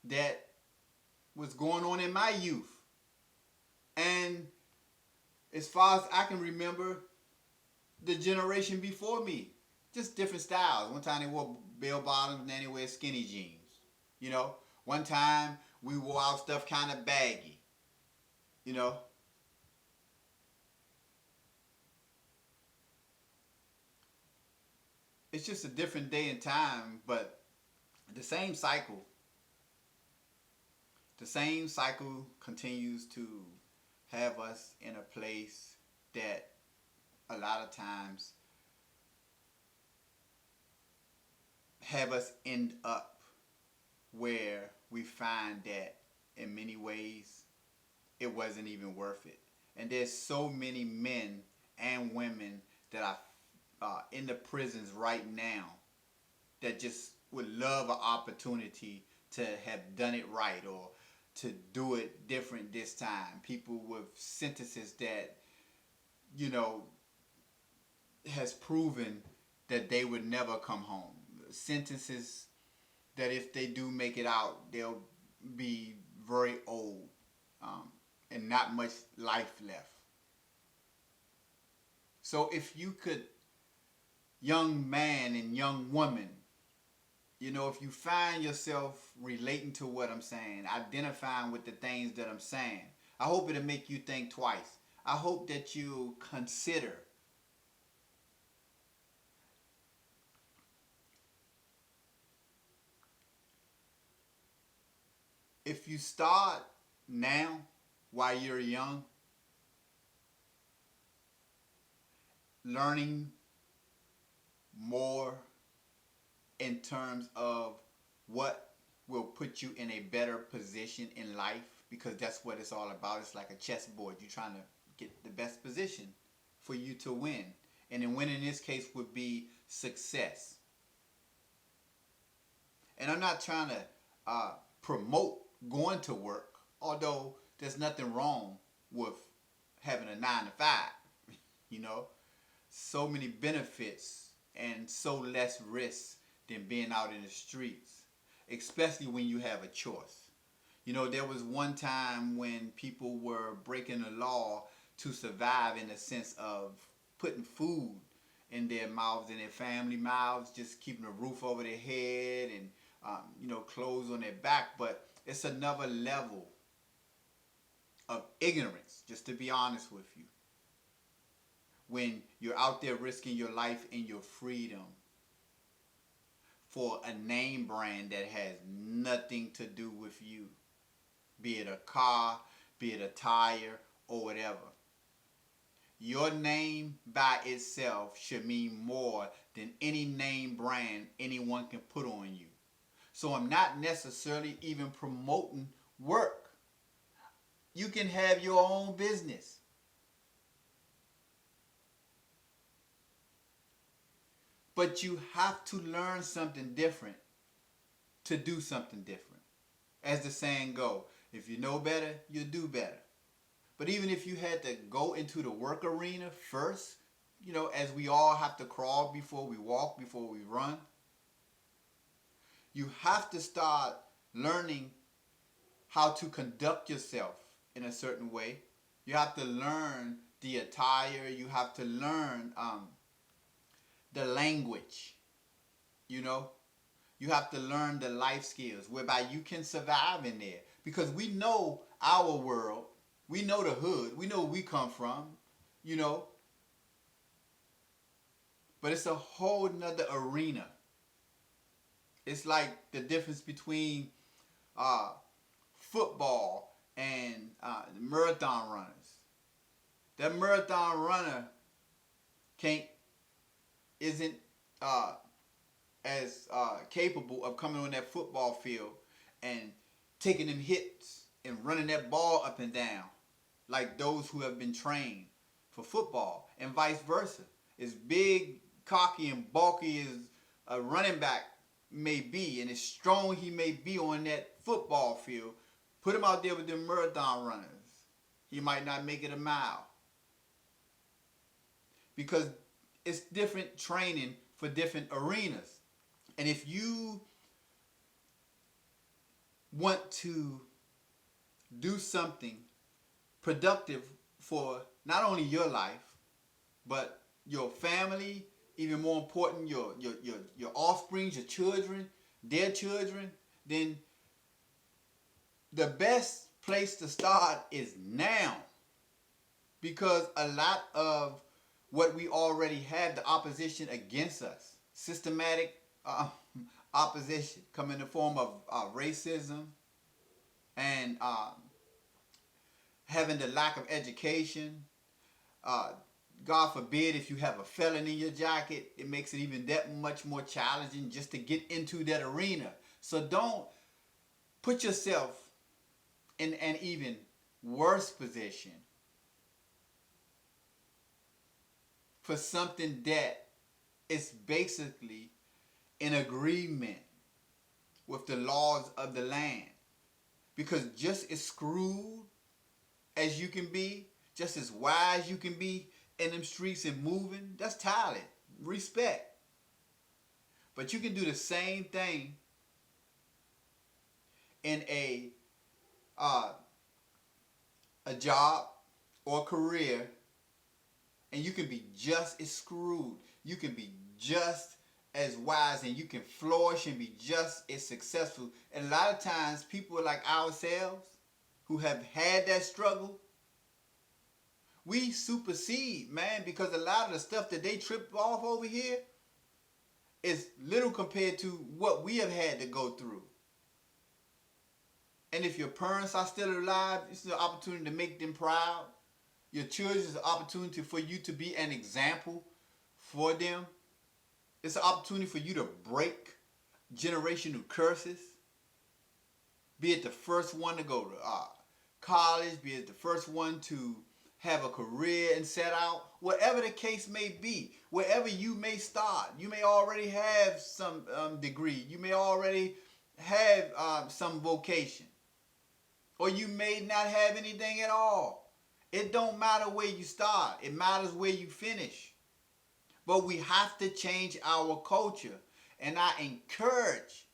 that was going on in my youth. And as far as I can remember, the generation before me, just different styles. One time they wore bell bottoms, and then they wear skinny jeans. You know, one time we wore our stuff kind of baggy. You know, it's just a different day and time, but the same cycle, the same cycle continues to have us in a place that a lot of times have us end up where we find that in many ways it wasn't even worth it. And there's so many men and women that are in the prisons right now that just would love an opportunity to have done it right or to do it different this time. People with sentences that, you know, has proven that they would never come home. Sentences that if they do make it out, they'll be very old and not much life left. So if you could, young man and young woman, you know, if you find yourself relating to what I'm saying, identifying with the things that I'm saying, I hope it'll make you think twice. I hope that you consider if you start now while you're young, learning more in terms of what will put you in a better position in life because that's what it's all about. It's like a chessboard. You're trying to get the best position for you to win. And then win in this case would be success. And I'm not trying to promote going to work, although there's nothing wrong with having a 9 to 5. You know, so many benefits and so less risk than being out in the streets, especially when you have a choice. You know, there was one time when people were breaking the law to survive in the sense of putting food in their mouths and their family mouths, just keeping a roof over their head and, you know, clothes on their back. But it's another level of ignorance, just to be honest with you. When you're out there risking your life and your freedom for a name brand that has nothing to do with you, be it a car, be it a tire, or whatever. Your name by itself should mean more than any name brand anyone can put on you. So I'm not necessarily even promoting work. You can have your own business. But you have to learn something different to do something different. As the saying goes, if you know better, you'll do better. But even if you had to go into the work arena first, you know, as we all have to crawl before we walk, before we run, you have to start learning how to conduct yourself in a certain way. You have to learn the attire. You have to learn the language, you know. You have to learn the life skills whereby you can survive in there. Because we know our world. We know the hood. We know where we come from, you know. But it's a whole nother arena. It's like the difference between uh, football and marathon runners. That marathon runner can't isn't as capable of coming on that football field and taking them hits and running that ball up and down like those who have been trained for football, and vice versa. As big, cocky, and bulky as a running back may be, and as strong he may be on that football field, put him out there with them marathon runners. He might not make it a mile. Because it's different training for different arenas. And if you want to do something productive for not only your life, but your family, even more important, your offspring, your children, their children, then the best place to start is now. Because a lot of what we already have, the opposition against us, systematic opposition, come in the form of racism and having the lack of education. Uh, God forbid if you have a felon in your jacket, it makes it even that much more challenging just to get into that arena. So don't put yourself in an even worse position for something that is basically in agreement with the laws of the land. Because just as screwed as you can be, just as wise you can be in them streets and moving, that's talent, respect. But you can do the same thing in a job or career, and you can be just as screwed. You can be just as wise, and you can flourish and be just as successful. And a lot of times, people like ourselves who have had that struggle, we supersede, man, because a lot of the stuff that they trip off over here is little compared to what we have had to go through. And if your parents are still alive, it's an opportunity to make them proud. Your children is an opportunity for you to be an example for them. It's an opportunity for you to break generational curses. Be it the first one to go to college, be it the first one to have a career and set out, whatever the case may be, wherever you may start. You may already have some degree. You may already have some vocation. Or you may not have anything at all. It don't matter where you start. It matters where you finish. But we have to change our culture. And I encourage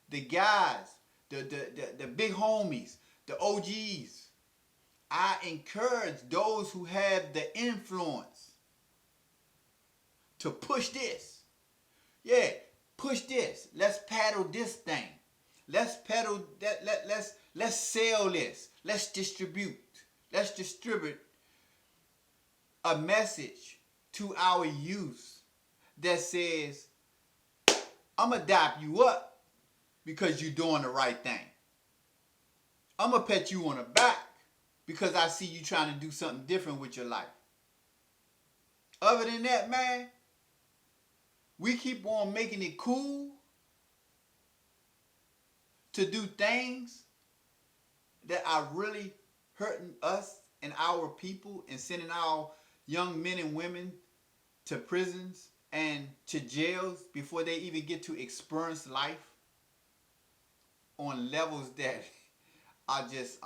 the guys, the big homies, the OGs. I encourage those who have the influence to push this. Yeah, push this. Let's paddle this thing. Let's pedal that. Let's sell this. Let's distribute. Let's distribute a message to our youth that says, I'm going to dap you up because you're doing the right thing. I'm going to pat you on the back because I see you trying to do something different with your life. Other than that, man, we keep on making it cool to do things that are really hurting us and our people and sending our young men and women to prisons and to jails before they even get to experience life on levels that are just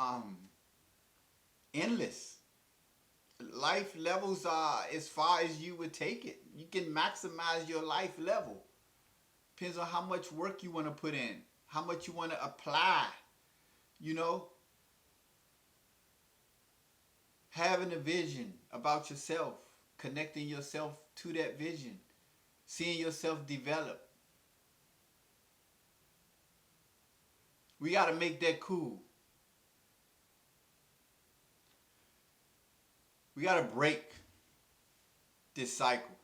endless. Life levels are as far as you would take it. You can maximize your life level. Depends on how much work you want to put in, how much you want to apply, you know. Having a vision about yourself, connecting yourself to that vision, seeing yourself develop. We got to make that cool. We got to break this cycle.